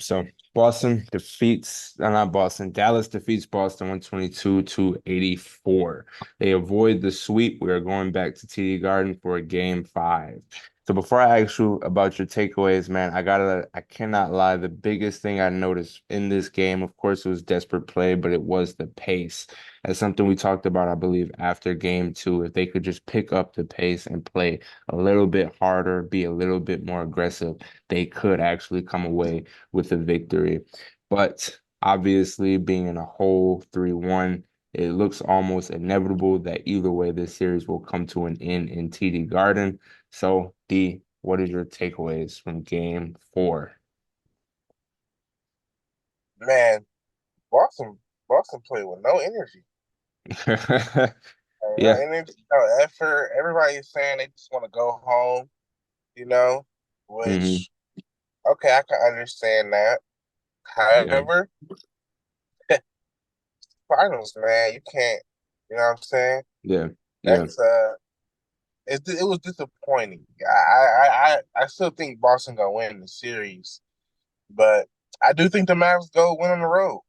So not Boston, Dallas defeats Boston 122 to 84. They avoid the sweep. We are going back to TD Garden for a game five. So before I ask you about your takeaways, man, I cannot lie. The biggest thing I noticed in this game, of course, it was desperate play, but it was the pace. That's something we talked about, I believe, after game two. If they could just pick up the pace and play a little bit harder, be a little bit more aggressive, they could actually come away with a victory. But obviously, being in a whole 3-1, it looks almost inevitable that either way this series will come to an end in TD Garden. So, D, what is your takeaways from game four? Man, Boston Boston played with no energy. No Yeah. energy, no effort. Everybody's saying they just want to go home, you know, Hmm. which okay, I can understand that. Yeah. However, finals, man, you can't, you know what I'm saying? Yeah. Yeah. That's it was disappointing. I still think Boston gonna win the series, but I do think the Mavs go win on the road.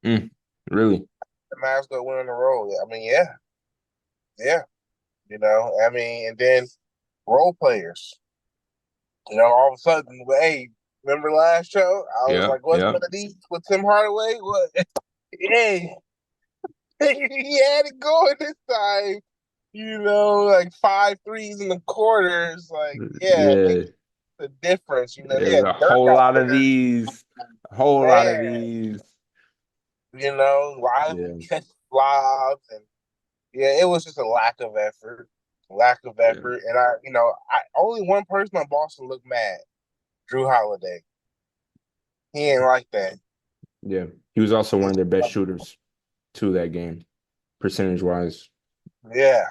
Mm, really? The Mavs go win on the road. I mean, yeah, yeah. I mean, and then role players. All of a sudden, hey, remember last show? I was Yeah. like, what's Yeah. one of these with Tim Hardaway? What? Hey, he had it going this time. Like five threes in the quarters. Like, yeah, it makes Yeah. a difference. They There's had a Dirk whole out lot of there, these. A whole lot of man. these. Lively Yeah. catch blobs, and yeah, it was just a lack of Yeah. effort. And I only one person on Boston looked mad, Drew Holiday. He ain't like that. Yeah. He was also one of their best shooters to that game, percentage wise. Yeah,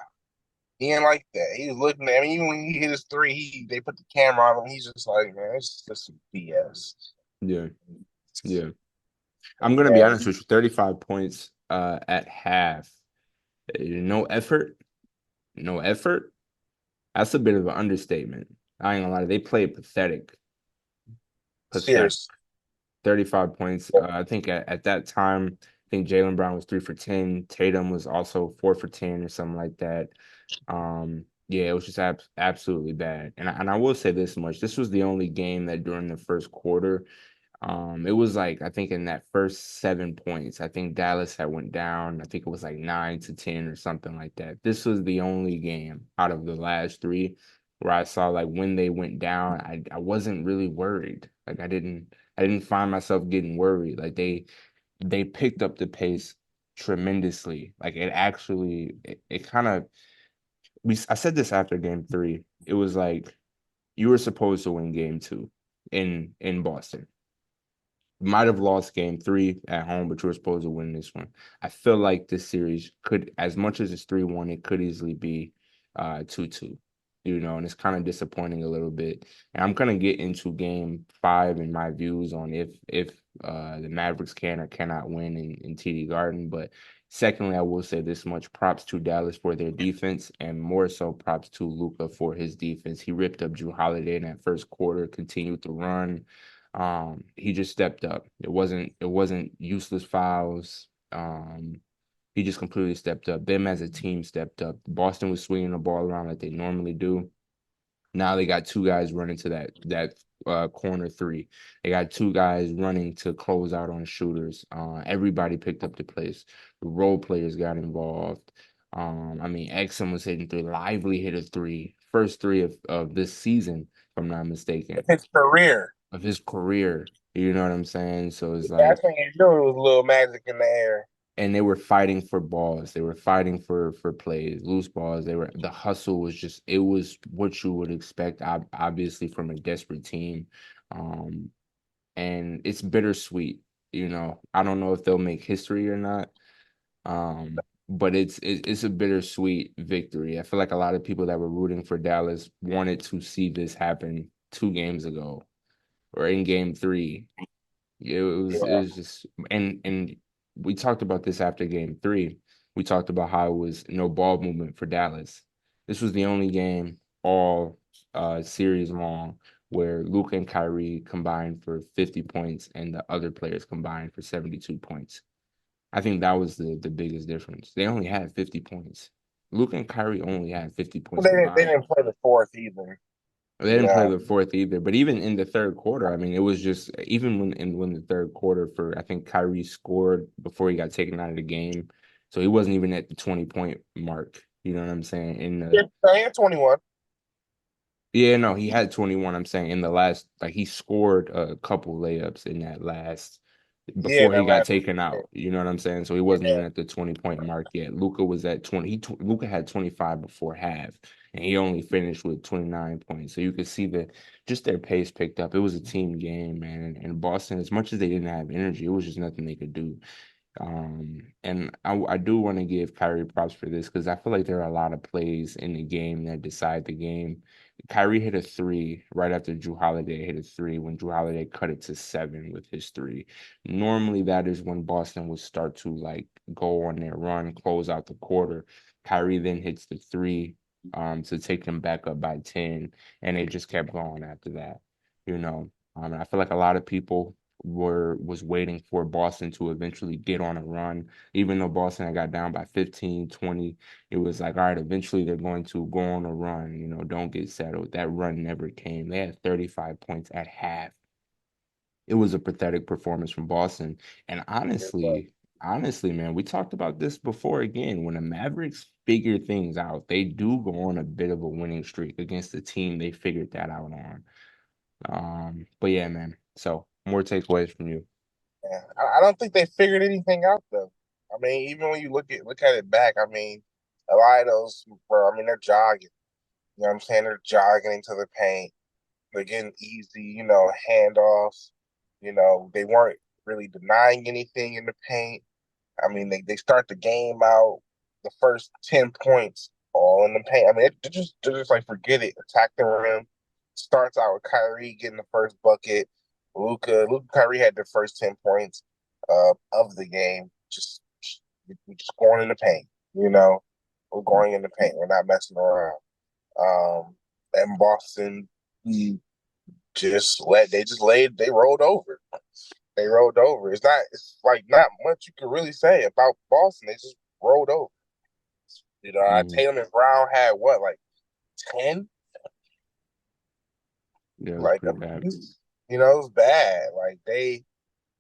he ain't like that. He was looking at. I mean, even when he hit his three, they put the camera on him. He's just like, man, it's just some BS. Yeah. Yeah. I'm gonna be Yeah, honest with you, 35 points at half. No effort. No effort. That's a bit of an understatement. I ain't gonna lie. They played pathetic. Pathetic. serious. 35 points. I think at that time, I think Jalen Brown was 3 for 10. Tatum was also 4 for 10 or something like that. Yeah, it was just absolutely bad. And I will say this much: this was the only game that during the first quarter, it was like I think in that first 7 points, I think Dallas had went down. I think it was like 9 to 10 or something like that. This was the only game out of the last three where I saw like when they went down, I wasn't really worried. Like I didn't find myself getting worried. Like they picked up the pace tremendously. Like it kind of I said this after game three. It was like you were supposed to win game two in Boston. Might have lost game three at home, but you were supposed to win this one. I feel like this series could, as much as it's 3-1, it could easily be 2-2, and it's kind of disappointing a little bit. And I'm gonna get into game five and my views on if the Mavericks can or cannot win in TD Garden. But secondly, I will say this much props to Dallas for their defense, and more so props to Luka for his defense. He ripped up Drew Holiday in that first quarter, continued to run. He just stepped up. It wasn't useless fouls. He just completely stepped up. Them as a team stepped up. Boston was swinging the ball around like they normally do. Now they got two guys running to that corner three. They got two guys running to close out on shooters. Everybody picked up the place. The role players got involved. I mean, Exum was hitting three. Lively hit a three. First three of this season, if I'm not mistaken, His career. of his career. You know what I'm saying? So it's Yeah, I like, think you knew it was a little magic in the air. and they were fighting for balls. They were fighting for plays, loose balls. The hustle was just it was what you would expect, obviously from a desperate team. Um, and it's bittersweet. I don't know if they'll make history or not. But it's a bittersweet victory. I feel like a lot of people that were rooting for Dallas wanted to see this happen 2 games ago or in game three. It was just and we talked about this after game three. We talked about how it was no ball movement for Dallas. This was the only game all series long where Luka and Kyrie combined for 50 points and the other players combined for 72 points. I think that was the biggest difference. They only had 50 points. Luka and Kyrie only had 50 Well, points they combined. didn't play the fourth either. They You didn't play know, the fourth either. But even in the third quarter, I mean, it was just even when the third quarter for I think Kyrie scored before he got taken out of the game. So he wasn't even at the 20-point mark. You know what I'm saying? In yeah, the I had 21. Yeah, no, he had 21. I'm saying in the last, like he scored a couple layups in that last Yeah, before he that got last. taken out. You know what I'm saying? So he wasn't Yeah, even at the 20-point mark yet. Luca was at 20. Luca had 25 before half, and he only finished with 29 points. So you could see that just their pace picked up. It was a team game, man. And Boston, as much as they didn't have energy, it was just nothing they could do. And I do want to give Kyrie props for this because I feel like there are a lot of plays in the game that decide the game. Kyrie hit a three right after Drew Holiday hit a three when Drew Holiday cut it to 7 with his three. Normally, that is when Boston would start to like go on their run, close out the quarter. Kyrie then hits the three to take them back up by 10, and it just kept going after that, you know. And I feel like a lot of people was waiting for Boston to eventually get on a run. Even though Boston had got down by 15, 20, it was like, all right, eventually they're going to go on a run, don't get settled. That run never came. They had 35 points at half. It was a pathetic performance from Boston. And honestly, man, we talked about this before again. When the Mavericks figure things out, they do go on a bit of a winning streak against the team they figured that out on. But yeah, man. So more takeaways from you. yeah. I don't think they figured anything out though. I mean, even when you look at it back, I mean, a lot of those, bro. I mean, they're jogging. You know what I'm saying? They're jogging into the paint. They're getting easy, handoffs. They weren't really denying anything in the paint. I mean, they start the game out, the first 10 points all in the paint. I mean, they're just like, forget it, attack the rim. Starts out with Kyrie getting the first bucket. Luca, Kyrie had the first 10 points of the game. We're just going in the paint, you know. We're going in the paint. We're not messing around. And Boston, he they rolled over. They rolled over. It's like not much you can really say about Boston. They just rolled over. Hmm. Tatum and Brown had what, like 10, Yeah, it was like a pretty bad. piece. It was bad. Like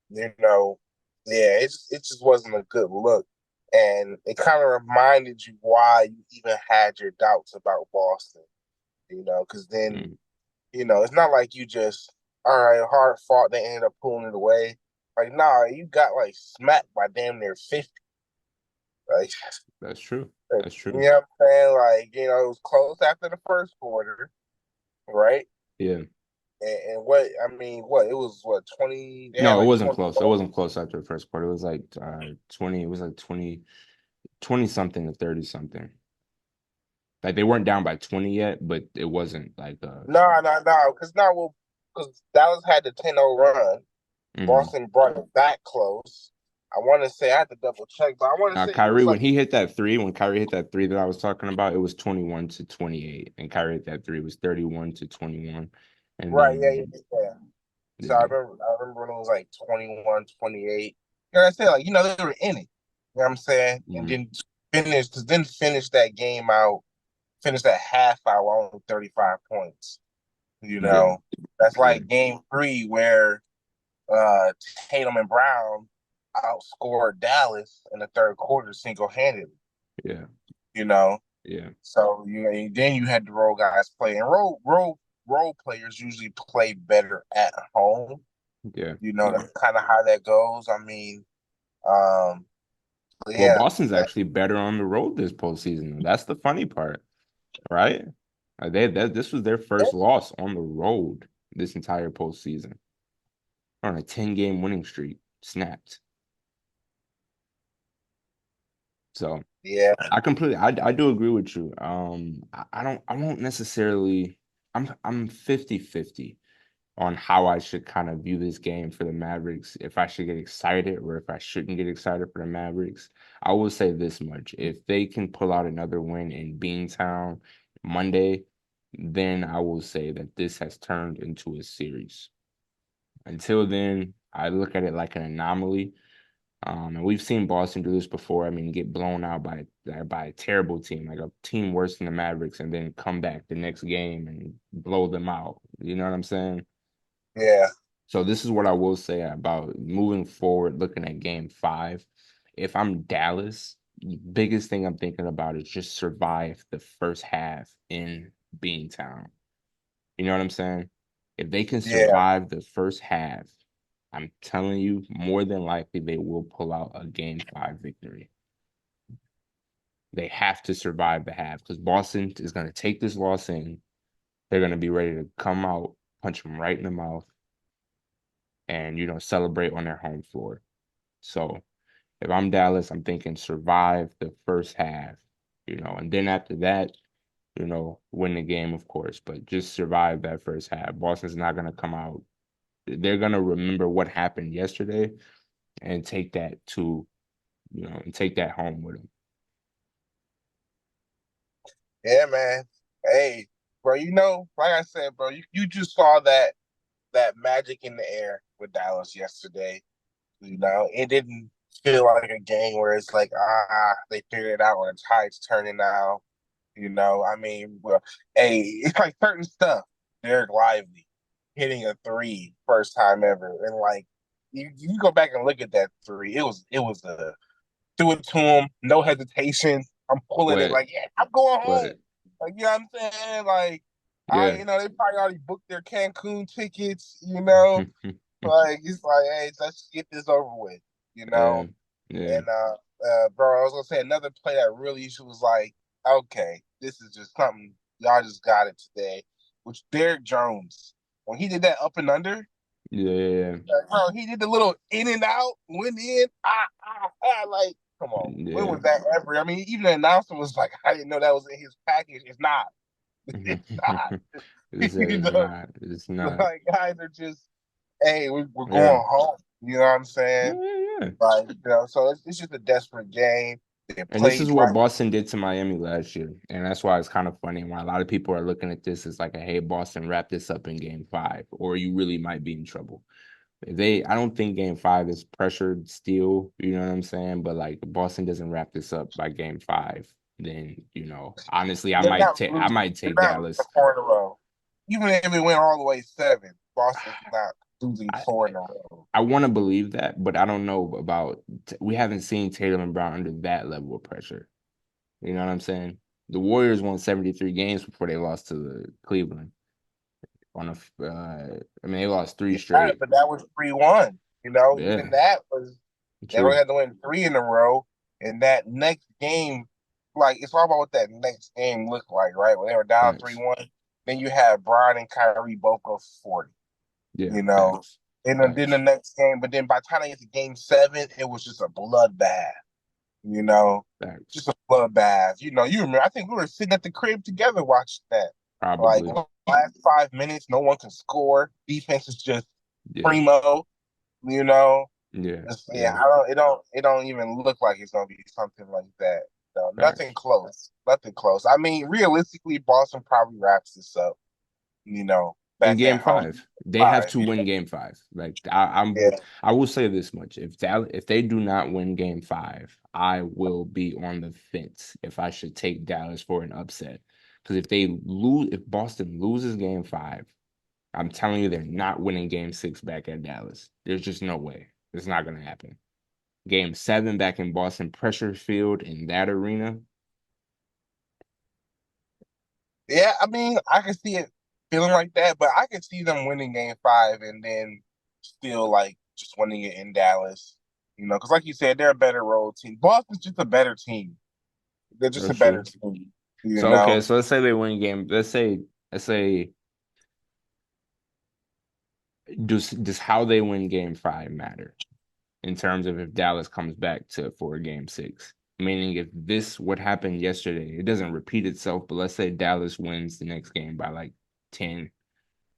you know, yeah, it just wasn't a good look, and it kind of reminded you why you even had your doubts about Boston. Because then Mm. it's not like you just all right, hard fought. They ended up pulling it away. Like, nah, you got like smacked by damn near 50. Like, That's true. That's you true. know what I'm saying? Like, it was close after the first quarter, right? Yeah. And what I mean, what it was, what 20? They had No, it like wasn't 20. close. It wasn't close after the first quarter. It was like 20. It was like 20 something to 30 something. Like they weren't down by 20 yet, but it wasn't like No, no, no, because now because Dallas had the 10-0 run. mhm. Boston brought it back close. I want to say I had to double check, but I want to Now say it was Kyrie, like when Kyrie hit that three that I was talking about, it was 21 to 28. And Kyrie hit that three, it was 31 to 21. And right, yeah, yeah, then yeah. So yeah, I remember when it was like 21, 28. Like I said, like, they were in it. You know what I'm saying? And mhm. then finish that game out, finish that half out with only 35 points. You Yeah, know, that's yeah, like game three where uh Tatum and Brown outscored Dallas in the third quarter single handedly, yeah, you know. yeah, So then you had the role guys play, and role players usually play better at home. yeah. That's kind of how that goes. I mean, um, Well, yeah, Boston's actually better on the road this postseason. That's the funny part, right? This was their yeah, first loss on the road this entire postseason on a 10-game winning streak snapped. So yeah, I do agree with you. I won't necessarily I'm 50-50 on how I should kind of view this game for the Mavericks, if I should get excited or if I shouldn't get excited for the Mavericks. I will say this much. If they can pull out another win in Beantown Monday, then I will say that this has turned into a series. Until then, I look at it like an anomaly. And we've seen Boston do this before. I mean, get blown out by a terrible team, like a team worse than the Mavericks, and then come back the next game and blow them out. You know what I'm saying? Yeah, So this is what I will say about moving forward, looking at game 5. If I'm Dallas, the biggest thing I'm thinking about is just survive the first half in Beantown. You know what I'm saying? If they can yeah, survive the first half, I'm telling you, more than likely they will pull out a game 5 victory. They have to survive the half because Boston is going to take this loss in. They're going to be ready to come out, punch them right in the mouth, and celebrate on their home floor. So if I'm Dallas, I'm thinking survive the first half, and then after that, win the game, of course, but just survive that first half. Boston's not going to come out. They're going to remember what happened yesterday and take that and take that home with them. yeah, man. Hey, bro, like I said, bro, you just saw that magic in the air with Dallas yesterday. It didn't feel like a game where it's like, they figured it out or the tide's turning now. I mean, well, hey, it's like certain stuff. Derek Lively hitting a three first time ever, and like you go back and look at that three. It was a threw it to him, no hesitation. I'm pulling it But like, yeah, I'm going home. but Like, you know what I'm saying? Like, yeah. they probably already booked their Cancun tickets. Like, it's like, hey, let's get this over with, you Yeah. know. Yeah. And bro, I was gonna say another play that really was like, okay, this is just something y'all just got it today. Which Derek Jones, when he did that up and under, Yeah. bro, he did the little in and out, went in, like, come on, when Yeah. was that ever? I mean, even the announcer was like, I didn't know that was in his package. It's not. It's not. It said you it's know, not. It's not. like guys are just, hey, we're Yeah. going home. You know what I'm Yeah. saying? Yeah. Like, so it's just a desperate game. They And this is played what right. Boston did to Miami last year. And that's why it's kind of funny why a lot of people are looking at this as like, hey, Boston, wrap this up in game 5, or you really might be in trouble. I don't think game 5 is pressured still, you know what I'm saying? But like Boston doesn't wrap this up by game 5, then, honestly, They're not I losing. might They're take not losing Dallas. 4 in a row. Even if it went all the way 7, Boston's not losing I, 4 in a row. I want to believe that, but I don't know we haven't seen Tatum and Brown under that level of pressure. You know what I'm saying? The Warriors won 73 games before they lost to the Cleveland I mean, they lost 3 Yeah, right, straight. but that was 3-1. Yeah, Even that was they only true. had to win 3 in a row. And that next game, like it's all about what that next game looked like, right? When they were down three Facts. one, then you had Brian and Kyrie both go for 40. Yeah, You know, facts. and then the Facts. next game, but then by the time they get to game 7, it was just a bloodbath. You know, just Facts. a bloodbath. You remember? I think we were sitting at the crib together watching that. Like Probably. last 5 minutes, no one can score. Defense is just Yeah. primo. You know, Yeah. yeah. Yeah. It don't even look like it's gonna be something like that. No, nothing Facts. close. Nothing close. I mean, realistically, Boston probably wraps this up. In Back game at home. 5, they have 5. to win game 5. Like Yeah. I will say this much: if they do not win game 5, I will be on the fence if I should take Dallas for an upset. Because if Boston loses game 5, I'm telling you, they're not winning game 6 back at Dallas. There's just no way. It's not going to happen. Game 7 back in Boston, pressure field in that arena. Yeah, I mean, I can see it feeling like that, but I can see them winning game 5 and then still like just winning it in Dallas. Because like you said, they're a better road team. Boston's just a better team. They're just a That's better true. team. So okay, so let's say they win game. Let's say does how they win game 5 matter in terms of if Dallas comes back for game 6? Meaning if this what happened yesterday, it doesn't repeat itself, but let's say Dallas wins the next game by like 10,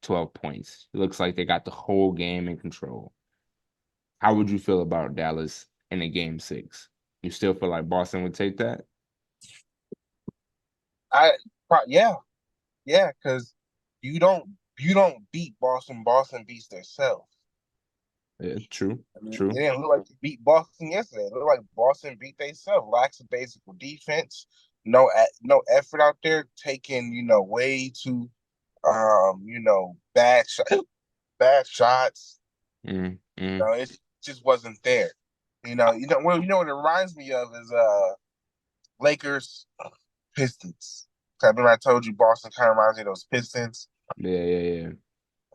12 points. It looks like they got the whole game in control. How would you feel about Dallas in a game 6? You still feel like Boston would take that? Yeah, Yeah, because you don't beat Boston. Boston beats themselves. Yeah, true, I mean, it true. didn't look like you beat Boston yesterday. It looked like Boston beat themselves. Lacks of basic defense. No effort out there. Taking way too bad shots. Mm, mm. It just wasn't there. What it reminds me of is Lakers Pistons. 'Cause I remember I told you Boston kind of reminds me of those Pistons. Yeah, yeah,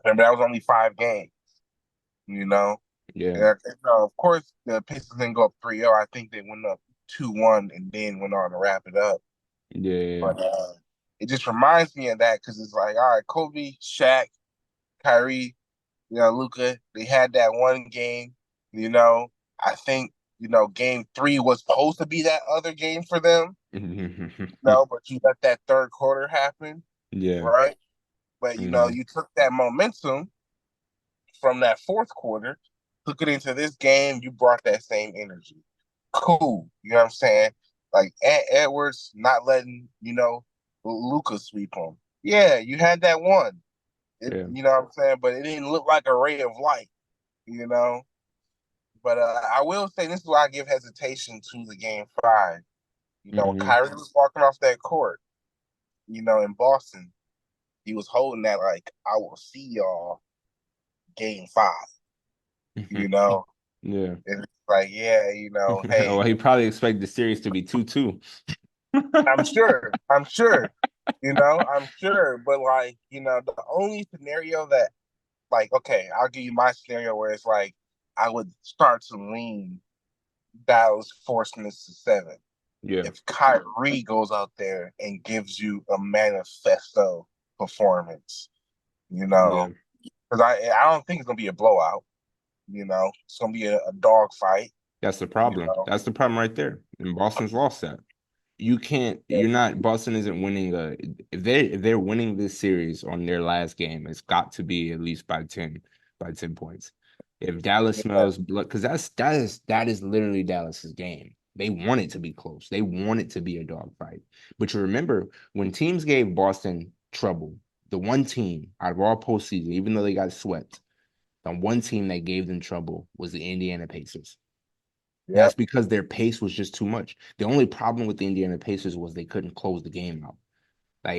Remember that was only 5 games. You know, yeah, of course the Pistons didn't go up 3-0. I think they went up 2-1 and then went on to wrap it up. yeah, yeah, But it just reminds me of that because it's like, all right, Kobe, Shaq, Kyrie, Luca, they had that one game. You know, I think game 3 was supposed to be that other game for them. yeah. No, but you let that third quarter happen, Yeah. right? But Yeah. you took that momentum from that fourth quarter, took it into this game. You brought that same energy. Cool. You know what I'm saying? Like Edwards not letting Luca sweep him. Yeah, you had that one. Yeah. You know what I'm saying? But it didn't look like a ray of light. You know. But I will say this is why I give hesitation to the game 5. When Hmm. Kyrie was walking off that court, in Boston, he was holding that like, I will see y'all game 5. You know, Yeah. and it's like, yeah, Well, hey, he probably expected the series to be 2-2. I'm sure, but like, the only scenario that, like, okay, I'll give you my scenario where it's like I would start to lean Dallas forcing this to 7. Yeah. If Kyrie goes out there and gives you a manifesto performance, Yeah. because I don't think it's gonna be a blowout. It's gonna be a dog fight. That's the You problem. know, That's the problem right there. And Boston's lost that. You can't, you're not, Boston isn't winning if they're winning this series on their last game, it's got to be at least by 10 points. If Dallas yeah, smells blood, because that is literally Dallas's game. They want it to be close. They want it to be a dogfight. But you remember when teams gave Boston trouble, the one team out of all postseason, even though they got swept, the one team that gave them trouble was the Indiana Pacers. yep, That's because their pace was just too much. The only problem with the Indiana Pacers was they couldn't close the game out. Like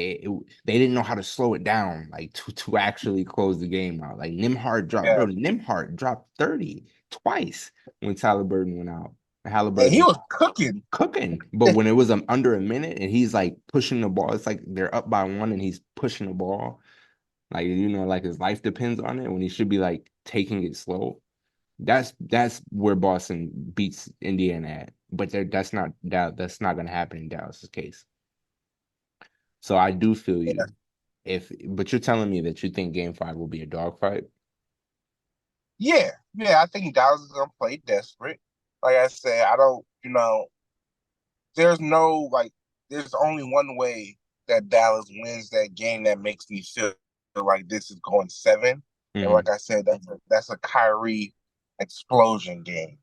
they didn't know how to slow it down, like to actually close the game out. Like yeah. Nimhart dropped 30 twice when Tyler Burton went out. And he Halliburton was cooking. cooking, but when it was under a minute and he's like pushing the ball, it's like they're up by 1 and he's pushing the ball, like like his life depends on it when he should be like taking it slow. That's where Boston beats Indiana at, but that's not going to happen in Dallas's case. So I do feel Yeah, you. But you're telling me that you think Game 5 will be a dogfight? yeah. I think Dallas is gonna play desperate. Like I said, I don't. There's no like. There's only one way that Dallas wins that game that makes me feel like this is going 7. And Hmm. like I said, that's a Kyrie explosion game.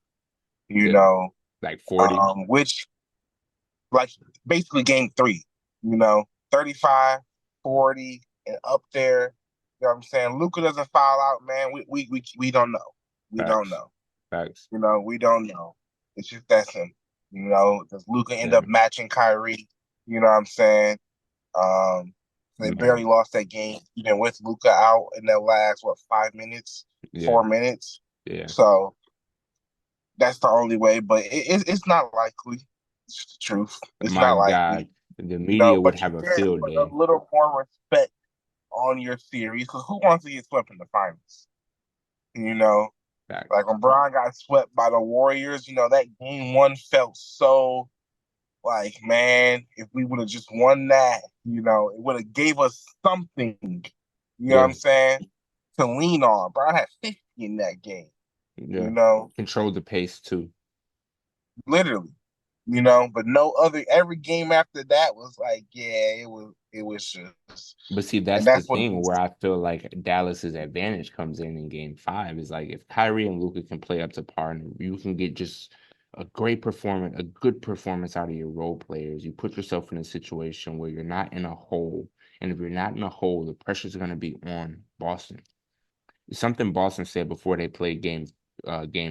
You Yeah, know, like 40. which like basically game 3. 35, 40, and up there. You know what I'm saying? Luca doesn't foul out, man. We don't know. We don't Facts. know. Facts. We don't know. It's just that simple. Does Luca end Yeah. up matching Kyrie? You know what I'm saying? Um, they barely Man. lost that game, even with Luca out in that last 5 minutes, Yeah. 4 minutes. Yeah. So that's the only way, but it's not likely. It's just the truth. It's My not God, likely. the media would But you have a dare field put a day. little more respect on your series because who wants to get swept in the finals? You know, like Facts. when Brian got swept by the Warriors, that game 1 felt so like, man, if we would have just won that, it would have gave us something, you know what Yeah. I'm saying, to lean on. Brian had 50 in that game, Yeah. Control the pace too. literally, but no other, every game after that was like, yeah, it was just, But see, and that's the that's what it thing is. where I feel like Dallas's advantage comes in Game 5 is like if Kyrie and Luka can play up to par and you can get just a great performance, a good performance out of your role players, you put yourself in a situation where you're not in a hole And if you're not in a hole, the pressure's going to be on Boston. Something Boston said before they played game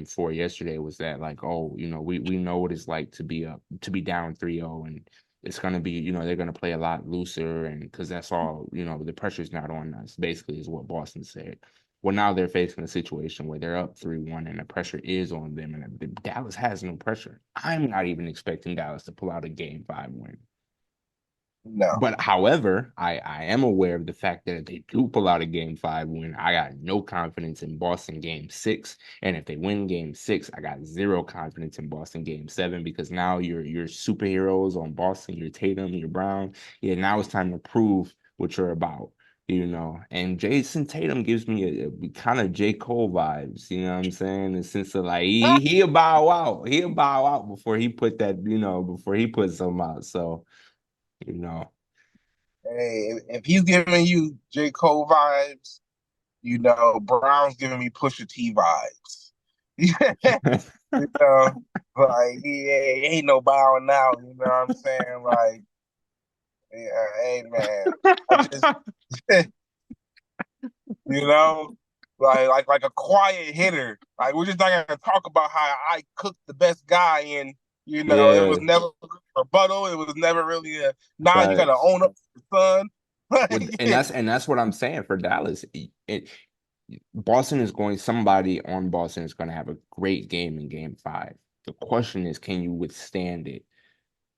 4 yesterday was that like, oh, we know what it's like to be down 3-0, and it's gonna be, they're gonna play a lot looser, and because that's all, the pressure's not on us, basically is what Boston said. Well, now they're facing a situation where they're up 3-1 and the pressure is on them, and Dallas has no pressure. I'm not even expecting Dallas to pull out a game 5 win. No. But however, I am aware of the fact that if they do pull out a game 5 win, I got no confidence in Boston game 6. And if they win game 6, I got zero confidence in Boston game 7, because now you're superheroes on Boston, you're Tatum, you're Brown. Yeah, now it's time to prove what you're about. And Jason Tatum gives me a kind of J. Cole vibes, you know what I'm saying? In the sense of like he'll bow out. He'll bow out before he put that, before he puts some out. So, you know. Hey, if he's giving you J. Cole vibes, Brown's giving me Pusha T vibes. You know, like he ain't no bowing out. You know what I'm saying? Like, yeah, hey man, I just, you know, like a quiet hitter. Like we're just not gonna talk about how I cooked the best guy, and it was Yeah, never a rebuttal. It was never really a nah. You gotta facts. own up to the son. And Like, that's what I'm saying for Dallas. Boston is going, somebody on Boston is going to have a great game in game 5. The question is, can you withstand it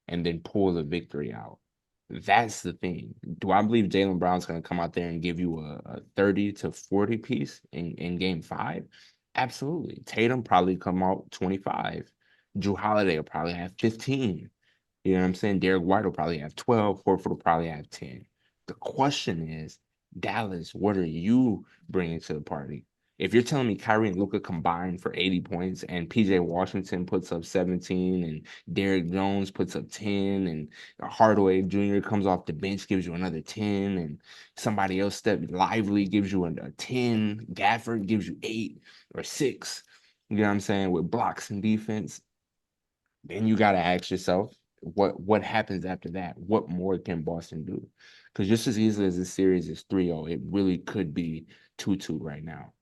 and then pull the victory out? That's the thing. Do I believe Jaylen Brown's going to come out there and give you a 30 to 40 piece in game 5? Absolutely. Tatum probably come out 25. Drew Holiday will probably have 15. You know what I'm saying? Derek White will probably have 12. Horford will probably have 10. The question is, Dallas, what are you bringing to the party? If you're telling me Kyrie and Luka combined for 80 points and PJ Washington puts up 17 and Derek Jones puts up 10 and Hardaway Jr. comes off the bench, gives you another 10, and somebody else step Lively gives you a 10, Gafford gives you 8 or 6, you know what I'm saying, with blocks and defense, then you got to ask yourself, what happens after that? What more can Boston do? Because just as easily as this series is 3-0, it really could be 2-2 right now.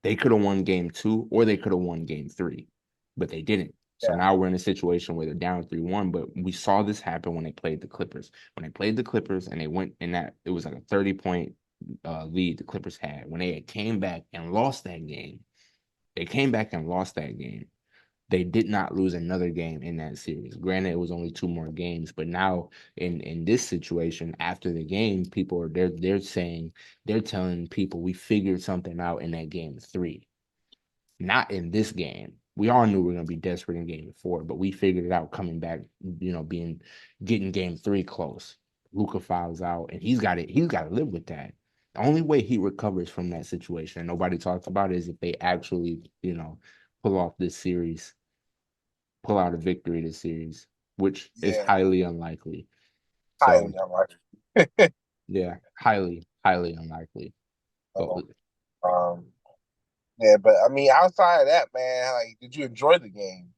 They could have won game 2 or they could have won game 3, but they didn't. So yeah, now we're in a situation where they're down 3-1. But we saw this happen when they played the Clippers. When they played the Clippers and they went in that, it was like a 30-point lead the Clippers had. When they came back and lost that game, they came back and lost that game. They did not lose another game in that series. Granted, it was only 2 more games, but now in this situation, after the game, people are they're telling people we figured something out in that game 3, not in this game. We all knew we were gonna be desperate in game 4, but we figured it out coming back, getting game 3 close. Luka fouls out, and he's got to live with that. The only way he recovers from that situation, and nobody talks about it, is if they actually, pull off this series, pull out a victory this series, which is yeah, highly unlikely. So highly unlikely. yeah, highly, highly unlikely. But Um, yeah, but I mean, outside of that, man, like, did you enjoy the game?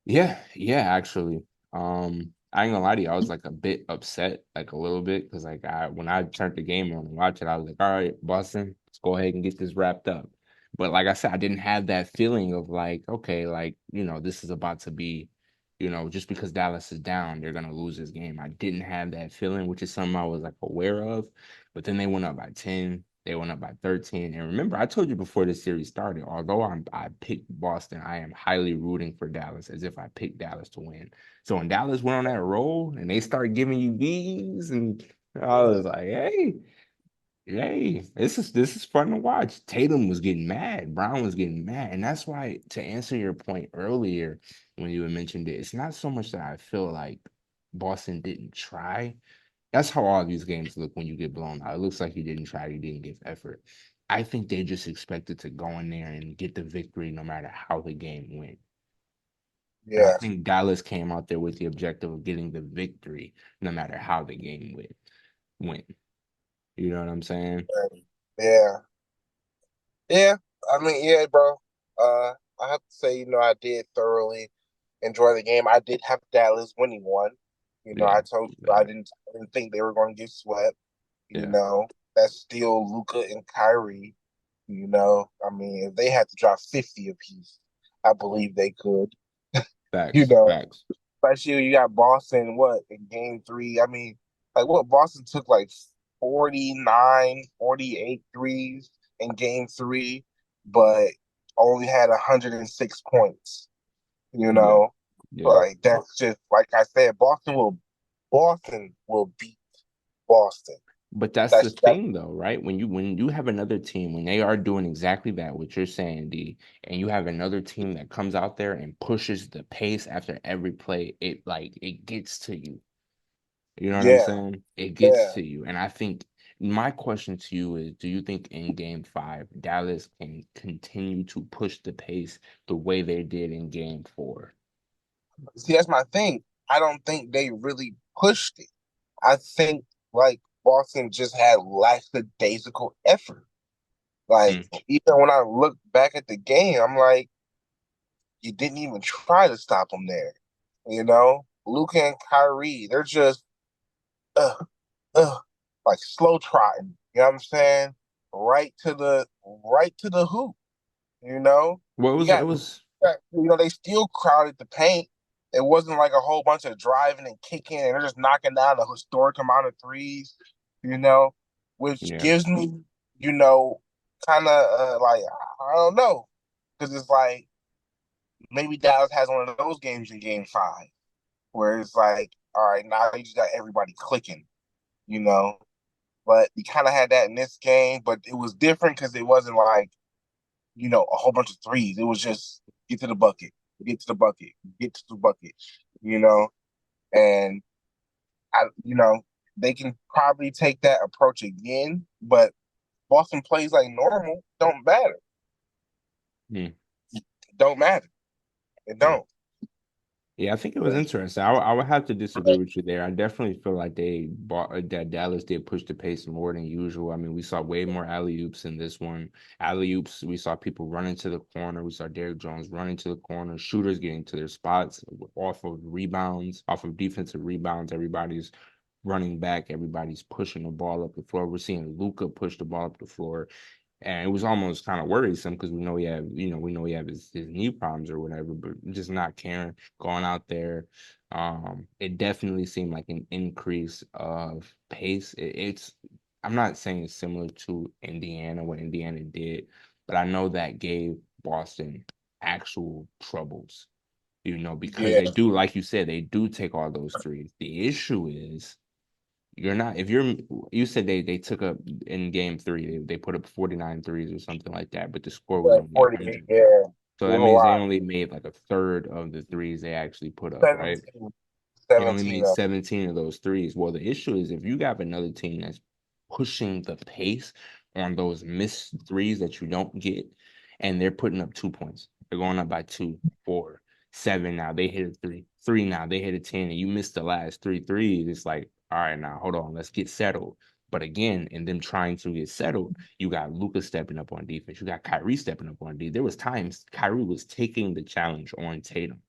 yeah, yeah, actually. I ain't gonna lie to you, I was like a bit upset, like a little bit, because like when I turned the game on and watched it, I was like, all right, Boston, let's go ahead and get this wrapped up. But like I said, I didn't have that feeling of like, okay, like, this is about to be, just because Dallas is down, they're gonna lose this game. I didn't have that feeling, which is something I was like aware of. But then they went up by 10, they went up by 13. And remember, I told you before the series started, although I picked Boston, I am highly rooting for Dallas as if I picked Dallas to win. So when Dallas went on that roll and they started giving you B's, and I was like, hey, this is fun to watch. Tatum was getting mad, Brown was getting mad. And that's why, to answer your point earlier when you had mentioned it, it's not so much that I feel like Boston didn't try. That's how all these games look when you get blown out. It looks like you didn't try, you didn't give effort. I think they just expected to go in there and get the victory no matter how the game went. And I Yeah, think Dallas came out there with the objective of getting the victory no matter how the game went. You know what I'm saying? yeah, yeah. I mean, yeah, bro. I have to say, I did thoroughly enjoy the game. I did have Dallas winning one. Yeah. I told you Yeah. I didn't think they were going to get swept. Yeah. That's still Luca and Kyrie. I mean, if they had to drop 50 apiece, I believe they could. You Facts. know, Facts. especially you got Boston, what, in game three? I mean, like what Boston took like 49, 48 threes in game three, but only had 106 points, you Yeah. know? Yeah. Like that's just like I said, Boston will beat Boston. But that's the That's thing though, right? When you have another team, when they are doing exactly that, what you're saying, D, and you have another team that comes out there and pushes the pace after every play, it gets to you. You know what I'm yeah, saying? It gets yeah. to you. And I think my question to you is, do you think in game 5, Dallas can continue to push the pace the way they did in game 4? See, that's my thing. I don't think they really pushed it. I think like Boston just had lackadaisical effort. Like Mm, even when I look back at the game, I'm like, you didn't even try to stop them there. Luka and Kyrie, they're just uh, uh, like slow trotting. You know what I'm saying? Right to the hoop. You know, well, you got, they still crowded the paint. It wasn't like a whole bunch of driving and kicking, and they're just knocking down a historic amount of threes. You know, which yeah. gives me, kind of like I don't know, because it's like maybe Dallas has one of those games in Game 5 where it's like, all right, now you just got everybody clicking. You know, but you kind of had that in this game, but it was different because it wasn't like a whole bunch of threes. It was just get to the bucket, get to the bucket, get to the bucket, you know, and they can probably take that approach again, but Boston plays like normal, don't matter. Mm, It don't matter. It yeah. don't. Yeah, I think it was interesting. I would have to disagree with you there. I definitely feel like that Dallas did push the pace more than usual. I mean, we saw way more alley-oops in this one. Alley-oops, we saw people running to the corner. We saw Derrick Jones running to the corner, shooters getting to their spots off of rebounds, off of defensive rebounds. Everybody's running back, everybody's pushing the ball up the floor. We're seeing Luka push the ball up the floor. And it was almost kind of worrisome because we know he have his knee problems or whatever, but just not caring, going out there. It definitely seemed like an increase of pace. I'm not saying it's similar to Indiana, what Indiana did, but I know that gave Boston actual troubles, because Yeah, they do, like you said, they do take all those threes. The issue is you're not if you're you said they took up in game 3, they put up 49 threes or something like that, but the score was like only 48. 100. Yeah, So it was that a means they lot. only made like a third of the threes they actually put up, right? 17, They only 17 made of 17 of those threes. Well, the issue is if you got another team that's pushing the pace on those missed threes that you don't get, and they're putting up 2 points. They're going up by 2, 4, 7 now. They hit a 3, 3 now. They hit a 10, and you missed the last three threes. It's like, all right, now hold on, let's get settled. But again, in them trying to get settled, you got Luka stepping up on defense. You got Kyrie stepping up on defense. There was times Kyrie was taking the challenge on Tatum.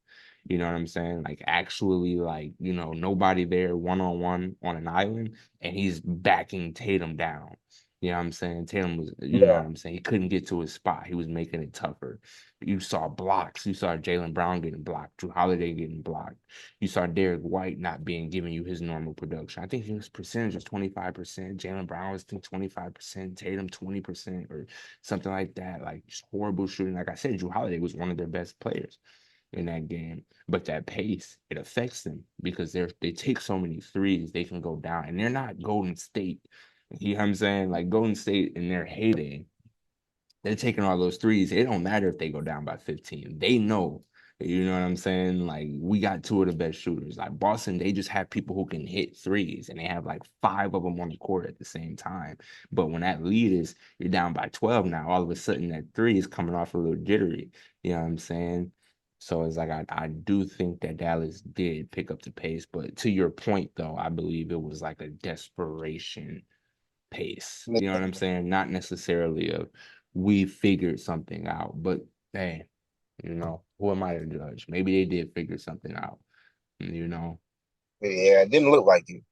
You know what I'm saying? Like actually, like, nobody there one-on-one on an island, and he's backing Tatum down. You know what I'm saying? Tatum was, you know what yeah, I'm saying? He couldn't get to his spot. He was making it tougher. You saw blocks. You saw Jaylen Brown getting blocked, Drew Holiday getting blocked. You saw Derek White not being given you his normal production. I think his percentage was 25%. Jaylen Brown was, I think, 25%. Tatum 20% or something like that. Like just horrible shooting. Like I said, Drew Holiday was one of their best players in that game. But that pace, it affects them because they take so many threes, they can go down. And they're not Golden State. You know what I'm saying? Like Golden State in their heyday, they're taking all those threes. It don't matter if they go down by 15. They know, you know what I'm saying? Like we got two of the best shooters. Like Boston, they just have people who can hit threes, and they have like five of them on the court at the same time. But when that lead is you're down by 12 now, all of a sudden that three is coming off a little jittery. You know what I'm saying? So it's like I do think that Dallas did pick up the pace, but to your point though, I believe it was like a desperation pace. You know what I'm saying? Not necessarily a we figured something out, but hey, who am I to judge? Maybe they did figure something out, you know. Yeah, it didn't look like it.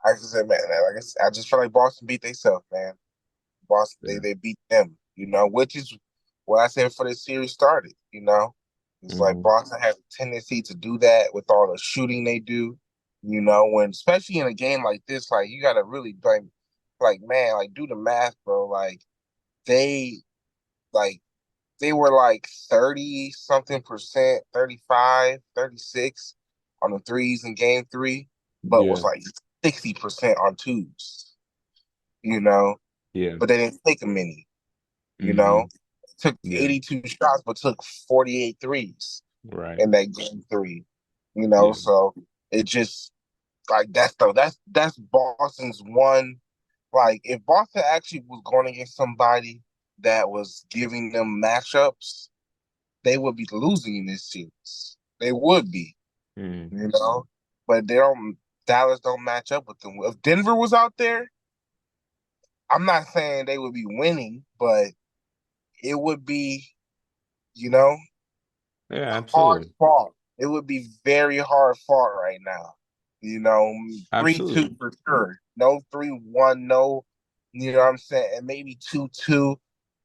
I just said, man, like I just feel like Boston beat themselves, man. Boston, Yeah. they beat them, which is what I said before the series started. It's like Hmm. Boston has a tendency to do that with all the shooting they do. When especially in a game like this, like you got to really like man, like do the math, bro. They like they were like 30 something percent, 35, 36 on the threes in game 3, but was Yeah. like 60% on twos, you know, Yeah. but they didn't take a many, you know, Hmm. took Yeah. 82 shots, but took 48 threes Right. in that game 3, Yeah. so it just like that's Boston's one. Like if Boston actually was going against somebody that was giving them matchups, they would be losing in this series. They would be, Mm. you know, but they don't. Dallas don't match up with them. If Denver was out there, I'm not saying they would be winning, but it would be, you know, Yeah, hard absolutely. fought. It would be very hard fought right now. You know, 3-2 Absolutely. for sure. No 3-1. No, you know what I'm saying, and maybe 2-2.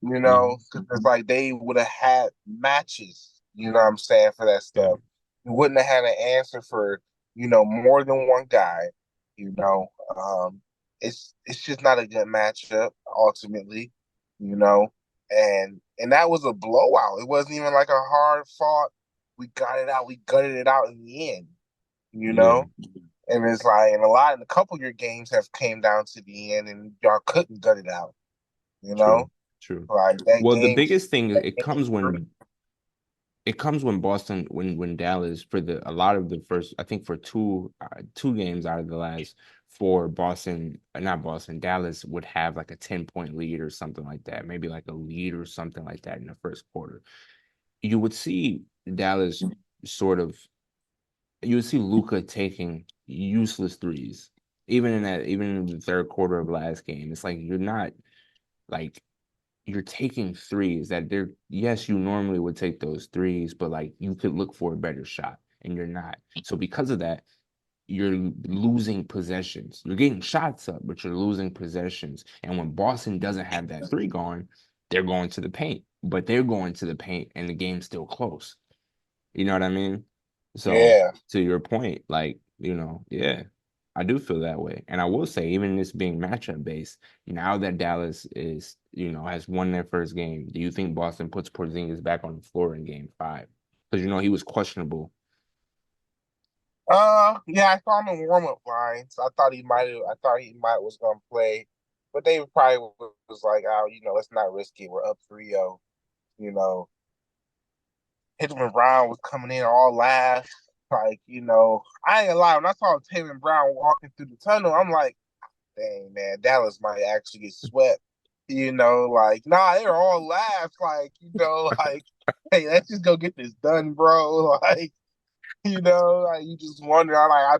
Hmm. Because it's like they would have had matches. You know what I'm saying, for that Yeah. stuff. You wouldn't have had an answer for more than one guy. You know, um, it's just not a good matchup ultimately. You know, and that was a blowout. It wasn't even like a hard fought. We got it out. We gutted it out in the end. You Yeah. know, and it's like, and a couple of your games have came down to the end, and y'all couldn't gut it out. You True. know, True. like that Well, the game. biggest thing That it game comes when Boston when Dallas for the a lot of the first I think for two games out of the last four Boston not Boston Dallas would have like a 10-point lead or something like that, maybe like a lead or something like that in the first quarter. You would see Dallas sort of you would see Luka taking useless threes even in the third quarter of last game. It's like you're not like you're taking threes that they're yes, you normally would take those threes, but like you could look for a better shot and you're not. So because of that, you're losing possessions. You're getting shots up, but you're losing possessions. And when Boston doesn't have that three going, they're going to the paint. But they're going to the paint and the game's still close. You know what I mean? So Yeah, to your point, like, yeah, I do feel that way. And I will say, even this being matchup based, now that Dallas is, has won their first game, do you think Boston puts Porzingis back on the floor in game 5? Because he was questionable. yeah, I saw him in warm up lines. I thought he might was gonna play, but they probably was like, oh, let's not risk it. We're up 3-0. You know, Hitchman Brown was coming in all last. Like, I ain't gonna lie. When I saw Taylor Brown walking through the tunnel, I'm like, dang, man, Dallas might actually get swept. Like, nah, they're all last. Like, like, hey, let's just go get this done, bro. Like, like you just wonder. I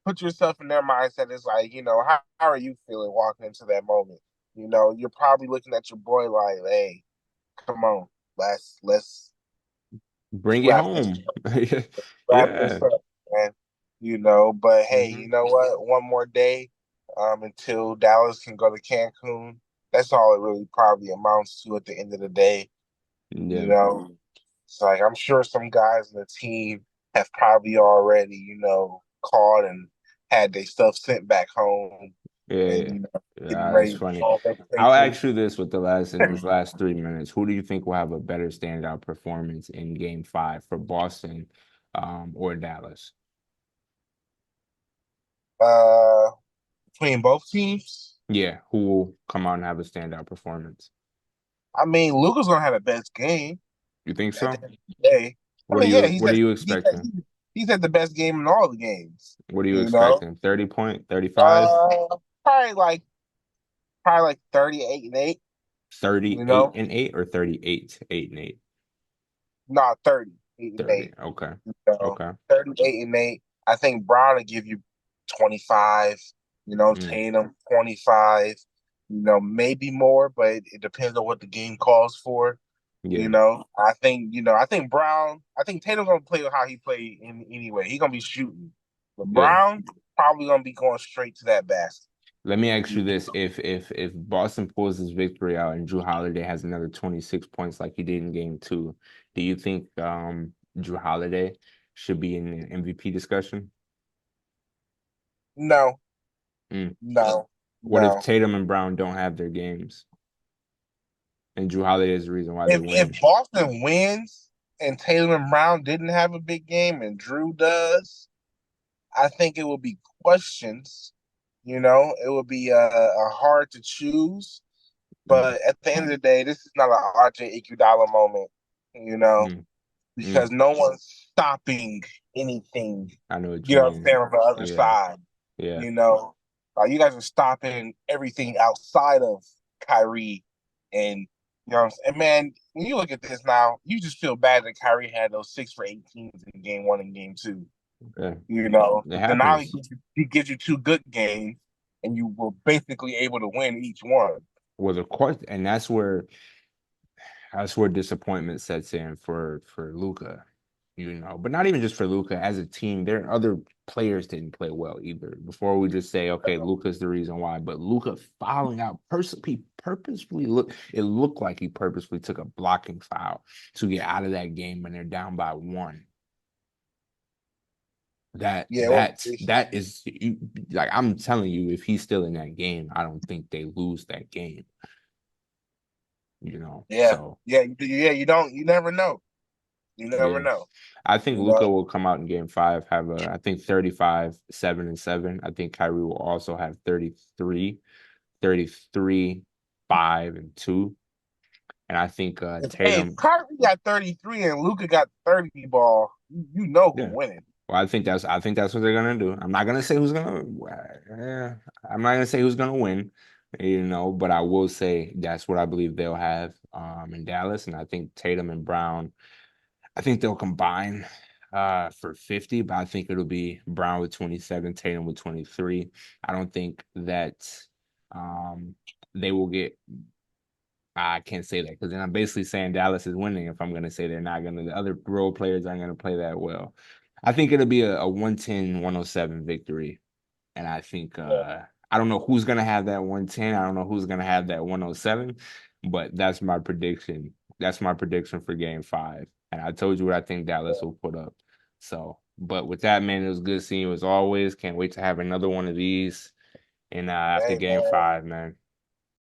put yourself in their mindset. It's like, how are you feeling walking into that moment? You're probably looking at your boy like, hey, come on, let's Bring it wrap this home. wrap this Yeah. up, man. But hey, you Hmm. know what? One more day, until Dallas can go to Cancun. That's all it really probably amounts to at the end of the day. You Yeah. know, it's like I'm sure some guys in the team have probably already, called and had their stuff sent back home, and Yeah. getting Yeah, that's ready funny. for I'll vacation. ask you this with the last in these last 3 minutes. Who do you think will have a better standout performance in game 5 for Boston, or Dallas? Uh, between both teams, Yeah, who will come out and have a standout performance? I mean, Luka's gonna have the best game You think at the so? end of the day. I mean, yeah, What are you expecting? he's had the best game in all the games. What are you You know, expecting? 30 point, 35, uh, probably like 38-8. You 38 know, and 8 or 38, 8 and 8? not 38-8. 30. Okay. You know, Okay. 38-8. I think Brown will give you 25. Mm, Tatum 25. Maybe more, but it depends on what the game calls for. You Yeah, know, I think Brown, I think Tatum's gonna play how he played in anyway. He's gonna be shooting, but yeah. Brown probably gonna be going straight to that basket. Let me ask you You this: if Boston pulls this victory out and Drew Holiday has another 26 points like he did in Game 2, do you think Drew Holiday should be in the MVP discussion? No, Mm. no, What if no. Tatum and Brown don't have their games and Drew Holiday is the reason why they win? If Boston wins and Tatum and Brown didn't have a big game and Drew does, I think it will be questions. You know, it would be a hard to choose. Mm, But at the end of the day, this is not an RJ Iguodala moment. You know, mm, because mm. no one's stopping anything. I know what You you know what I'm mean. saying on the other Yeah, side. yeah. You know, you guys are stopping everything outside of Kyrie, and you know what I'm saying. And man, when you look at this now, you just feel bad that Kyrie had those 6 for 18s in Game 1 and Game 2. Yeah. You know, It but now happens. he gives you 2 good games, and you were basically able to win each one. Well, the question, and that's where disappointment sets in for Luca, but not even just for Luca as a team. There are other players didn't play well either. Before we just say, okay, Luca's the reason why, but Luca fouling out he purposefully it looked like he purposefully took a blocking foul to get out of that game when they're down by one. That Yeah, well, that that is like I'm telling you, if he's still in that game, I don't think they lose that game, yeah, So yeah. You never know. You never yeah. know. I think You Luca know, will come out in game five, have I think 35, 7 and 7. I think Kyrie will also have 33, 5 and 2. And I think If Tatum, Kyrie got 33 and Luca got 30 ball, you know who yeah. winning. Well, I think that's what they're gonna do. I'm not gonna say who's gonna I'm not gonna say who's gonna win, but I will say that's what I believe they'll have in Dallas. And I think Tatum and Brown, I think they'll combine for 50, but I think it'll be Brown with 27, Tatum with 23. I don't think that um they will get I can't say that because then I'm basically saying Dallas is winning if I'm gonna say they're not gonna the other role players aren't gonna play that well. I think it'll be a 110-107 victory. And I think Yeah. I don't know who's gonna have that 110. I don't know who's gonna have that 107, but that's my prediction. That's my prediction for game five. And I told you what I think Dallas will put up. So, but with that, man, it was good seeing you as always. Can't wait to have another one of these and after Hey game man, five, man.